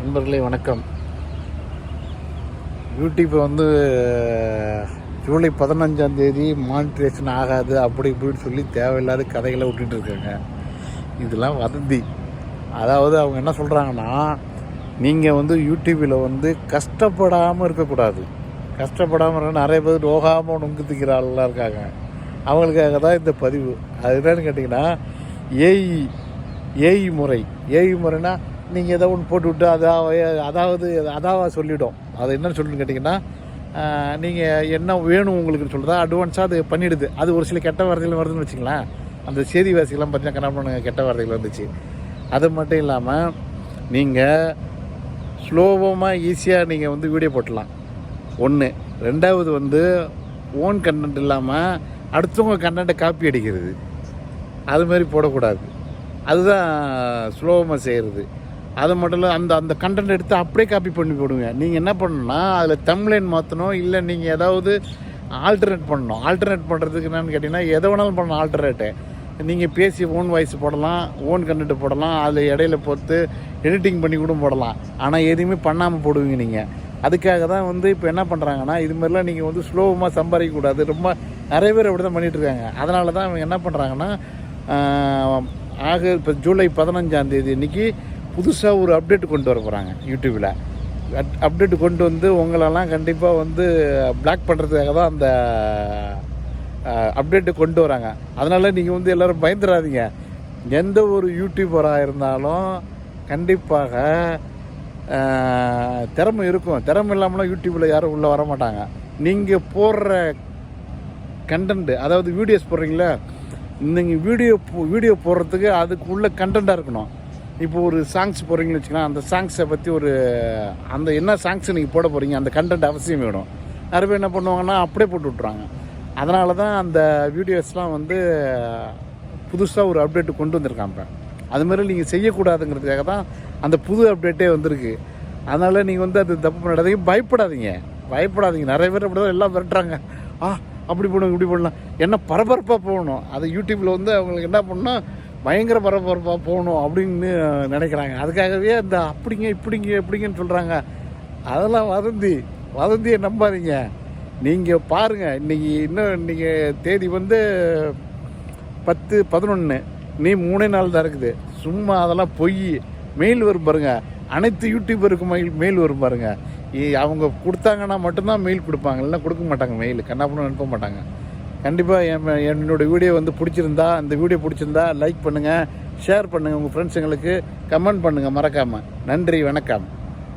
நண்பர்களே வணக்கம். யூடியூப் வந்து ஜூலை 15 மானிட்டரேஷன் ஆகாது அப்படி இப்படின்னு சொல்லி தேவையில்லாத கதைகளை விட்டுட்டு இருக்காங்க. இதெல்லாம் வதந்தி. அதாவது அவங்க என்ன சொல்கிறாங்கன்னா, நீங்கள் வந்து யூடியூப்பில் வந்து கஷ்டப்படாமல் இருக்கக்கூடாது. கஷ்டப்படாமல் நிறைய பேர் நோகாமல் நொங்குத்திக்கிற ஆள்லாம் இருக்காங்க. அவங்களுக்காக தான் இந்த பதிவு. அது என்னன்னு கேட்டிங்கன்னா, ஏஇ முறைனா நீங்கள் ஏதோ ஒன்று போட்டுவிட்டு அதாவது சொல்லிவிடும். அது என்னன்னு சொல்லுன்னு கேட்டிங்கன்னா, நீங்கள் என்ன வேணும் உங்களுக்குன்னு சொல்கிறதா அட்வான்ஸாக அது பண்ணிவிடுது. அது ஒரு சில கெட்ட வார்த்தைகள் வருதுன்னு வச்சுங்களேன். அந்த செய்தி வாசிகள்லாம் பார்த்தீங்கன்னா கண்ணாமண்ண கெட்ட வார்த்தைகள் வந்துச்சு. அது மட்டும் இல்லாமல் நீங்கள் ஸ்லோவமாக ஈஸியாக நீங்கள் வந்து வீடியோ போட்டலாம் ஒன்று. ரெண்டாவது வந்து ஓன் கண்டென்ட் இல்லாமல் அடுத்தவங்க கண்டென்ட்டை காப்பி அடிக்கிறது, அது மாதிரி போடக்கூடாது. அதுதான் ஸ்லோவமாக செய்கிறது. அது மட்டும் இல்லை, அந்த கண்டென்ட் எடுத்து அப்படியே காப்பி பண்ணி போடுங்க. நீங்கள் என்ன பண்ணணும்னா அதில் தம்ப்லைன் மாற்றணும், இல்லை நீங்கள் ஏதாவது ஆல்டர்னேட் பண்ணணும். ஆல்டர்னேட் பண்ணுறதுக்கு என்னென்னு கேட்டிங்கன்னா, எதை வேணாலும் பண்ணணும். ஆல்டர்னேட்டு நீங்கள் பேசி ஓன் வாய்ஸ் போடலாம், ஓன் கண்டென்ட் போடலாம், அதில் இடையில போட்டு எடிட்டிங் பண்ணி கூட போடலாம். ஆனால் எதுவுமே பண்ணாமல் போடுவீங்க நீங்கள். அதுக்காக தான் வந்து இப்போ என்ன பண்ணுறாங்கன்னா, இது மாதிரிலாம் நீங்கள் வந்து ஸ்லோவமாக சம்பாதிக்கக்கூடாது. ரொம்ப நிறைய பேர் அப்படி தான் பண்ணிகிட்ருக்காங்க. அதனால தான் அவங்க என்ன பண்ணுறாங்கன்னா, இப்போ ஜூலை 15 அன்றைக்கி புதுசாக ஒரு அப்டேட் கொண்டு வர போகிறாங்க. யூடியூப்பில் அப்டேட் கொண்டு வந்து உங்களெல்லாம் கண்டிப்பாக வந்து பிளாக் பண்ணுறதுக்காக தான் அந்த அப்டேட்டு கொண்டு வராங்க. அதனால் நீங்கள் வந்து எல்லோரும் பயந்துடாதீங்க. எந்த ஒரு யூடியூபராக இருந்தாலும் கண்டிப்பாக திறமை இருக்கும். திறமை இல்லாமலாம் யூடியூப்பில் யாரும் உள்ளே வர மாட்டாங்க. நீங்கள் போடுற கண்டென்ட்டு, அதாவது வீடியோஸ் போடுறீங்களா, நீங்கள் வீடியோ போடுறதுக்கு அதுக்கு உள்ள கண்டென்ட்டாக இருக்கணும். இப்போ ஒரு சாங்ஸ் போடுறீங்கன்னு வச்சுக்கலாம், அந்த சாங்ஸை பற்றி அந்த என்ன சாங்ஸ் நீங்கள் போட போகிறீங்க அந்த கண்டென்ட் அவசியம் வேணும். நிறைய பேர் என்ன பண்ணுவாங்கன்னா அப்படியே போட்டு விட்ருவாங்க. அதனால தான் அந்த வீடியோஸ்லாம் வந்து புதுசாக ஒரு அப்டேட்டு கொண்டு வந்திருக்காங்க. அதுமாதிரி நீங்கள் செய்யக்கூடாதுங்கிறதுக்காக தான் அந்த புது அப்டேட்டே வந்திருக்கு. அதனால் நீங்கள் வந்து அது தப்பு பண்ணாதீங்க, பயப்படாதீங்க. நிறைய பேர் அப்படி தான் எல்லாம் விரட்டுறாங்க. அப்படி போடணும், இப்படி போடலாம், என்ன பரபரப்பாக போகணும். அது யூடியூப்பில் வந்து அவங்களுக்கு என்ன பண்ணணும், பயங்கர பரபரப்பாக போகணும் அப்படின்னு நினைக்கிறாங்க. அதுக்காகவே அந்த இப்படிங்கன்னு சொல்கிறாங்க. அதெல்லாம் வதந்தியை நம்பாதீங்க. நீங்கள் பாருங்கள், இன்றைக்கி தேதி வந்து 10/11, நீ 3 நாள் தான் இருக்குது. சும்மா அதெல்லாம் பொய். மெயில் வரும் பாருங்கள், அனைத்து யூடியூபருக்கும் மெயில் வரும் பாருங்கள். அவங்க கொடுத்தாங்கன்னா மட்டும்தான் மெயில் கொடுப்பாங்க, இல்லைன்னா கொடுக்க மாட்டாங்க. மெயில் கண்ணாப்புன்னு அனுப்ப மாட்டாங்க. கண்டிப்பாக என்னோடய வீடியோ வந்து பிடிச்சிருந்தா, இந்த வீடியோ பிடிச்சிருந்தா லைக் பண்ணுங்கள், ஷேர் பண்ணுங்கள், உங்கள் ஃப்ரெண்ட்ஸுங்களுக்கு கமெண்ட் பண்ணுங்கள் மறக்காமல். நன்றி, வணக்கம்.